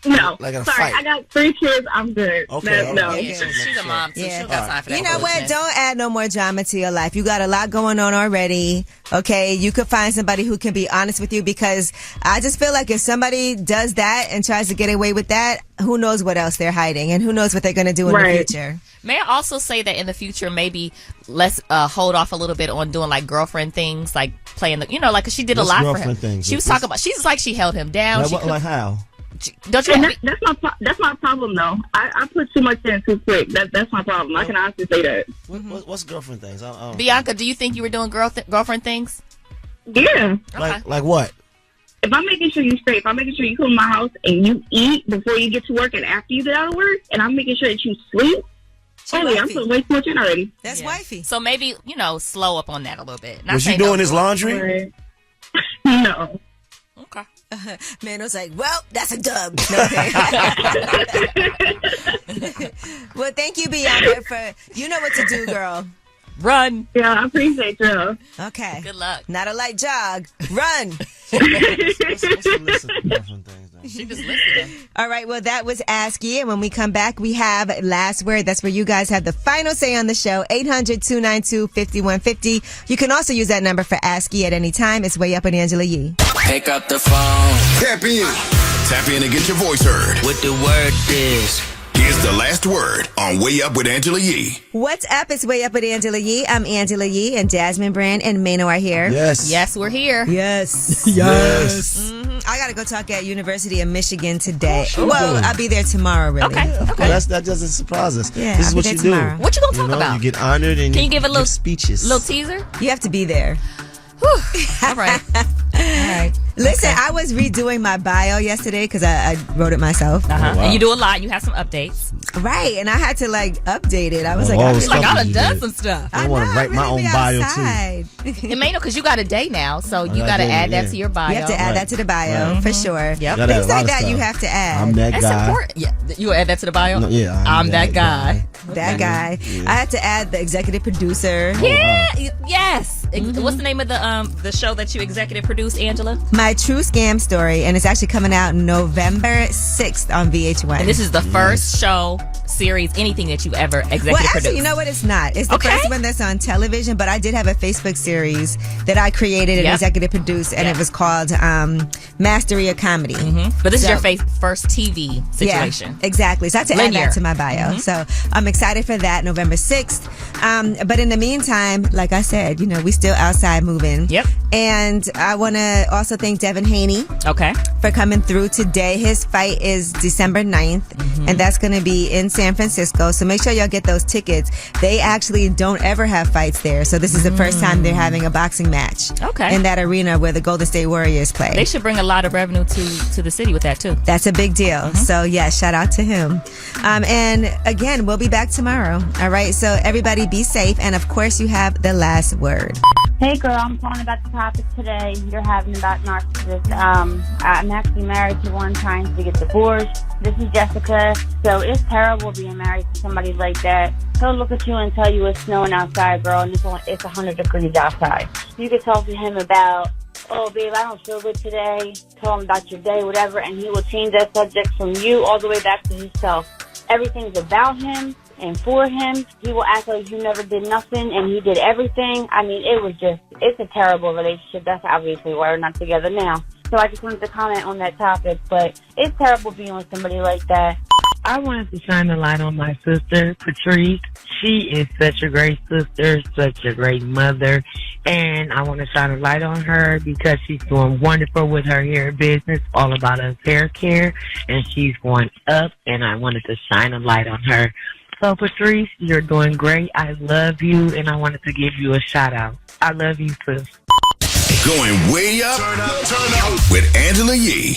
No. Like in a Sorry, fight. I got 3 kids. I'm good. Okay. No. Yeah, she's a mom, too. Yeah. She got time for that. You know what? Don't add no more drama to your life. You got a lot going on already. Okay? You could find somebody who can be honest with you because I just feel like if somebody does that and tries to get away with that, who knows what else they're hiding and who knows what they're going to do in the future. May I also say that in the future, maybe let's hold off a little bit on doing like girlfriend things, like playing the, like 'cause she did a lot for him. Things? She was talking about, she's like she held him down. Like how? Don't you? That's my problem though. I put too much in too quick. That's my problem. I can honestly say that. What's girlfriend things? Bianca, do you think you were doing girlfriend things? Yeah. Okay. Like what? If I'm making sure you straight, if I'm making sure you come to my house and you eat before you get to work and after you get out of work, and I'm making sure that you sleep, I'm putting way too much in already. That's wifey. So maybe, slow up on that a little bit. Was you doing his laundry? Right. No. Okay. Man was like, well, that's a dub. Well, thank you, Bianca, for you know what to do, girl. Run. Yeah, I appreciate you. Okay. Good luck. Not a light jog. Run. She just listened. All right. Well, that was Ask Ye. And when we come back, we have Last Word. That's where you guys have the final say on the show. 800-292-5150. You can also use that number for Ask Ye at any time. It's Way Up with Angela Yee. Pick up the phone. Tap in. Tap in and get your voice heard. What the word is. Here's the last word on Way Up with Angela Yee. What's up? It's Way Up with Angela Yee. I'm Angela Yee, and Jasmine Brand and Mano are here. Yes. Yes, we're here. Yes. Yes. Mm-hmm. I got to go talk at University of Michigan today. Well, I'll be there tomorrow, really. Okay. That doesn't surprise us. Yeah, this is I'll what be you there tomorrow. do. What you gonna talk about? You get honored and Can you give a little speeches. Little teaser? You have to be there. Whew. All right. All right. Listen, I was redoing my bio yesterday because I wrote it myself. Uh-huh. Oh, wow. And you do a lot. You have some updates. Right, and I had to update it. I was all the stuff I you done did. some stuff. I want to write my own bio too. And Mano, because you got a day now, so you got to add that to your bio. You have to add that to the bio for sure. Yep. Things like that you have to add. I'm that That's guy. important. Yeah, you add that to the bio. No, yeah, I'm that guy. That guy. Yeah. I had to add the executive producer. Yeah. Yes. What's the name of the show that you executive produced, Angela? My True Scam Story, and it's actually coming out November 6th on VH1. And this is the first show, series, anything that you ever executive Well, actually, produced. you know what? It's not. It's the first one that's on television, but I did have a Facebook series that I created and executive produced, and it was called Mastery of Comedy. But this is your first TV situation. Yeah, exactly. So I had to add that to my bio. So I'm excited for that, November 6th. But in the meantime, like I said, we still outside moving. Yep. And I want to also thank Devin Haney. Okay. For coming through today. His fight is December 9th, and that's going to be in San Francisco. So make sure y'all get those tickets. They actually don't ever have fights there. So this is the first time they're having a boxing match. Okay. In that arena where the Golden State Warriors play. They should bring a lot of revenue to the city with that too. That's a big deal. So yeah, shout out to him. And again, we'll be back tomorrow. All right. So everybody be safe. And of course you have the last word. Hey girl, I'm calling about the topic today you're having about narcissists. I'm actually married to one trying to get divorced. This is Jessica. So it's terrible being married to somebody like that. He'll look at you and tell you it's snowing outside, girl, and it's 100 degrees outside. You can talk to him about, oh, babe, I don't feel good today. Tell him about your day, whatever, and he will change that subject from you all the way back to himself. Everything's about him and for him. He will act like you never did nothing and he did everything. I mean, it's a terrible relationship. That's obviously why we're not together now. So I just wanted to comment on that topic, but it's terrible being with somebody like that. I wanted to shine a light on my sister, Patrice. She is such a great sister, such a great mother, and I want to shine a light on her because she's doing wonderful with her hair business, all about us hair care, and she's going up, and I wanted to shine a light on her. So, Patrice, you're doing great. I love you, and I wanted to give you a shout-out. I love you, sis. Going way up, turn up with Angela Yee.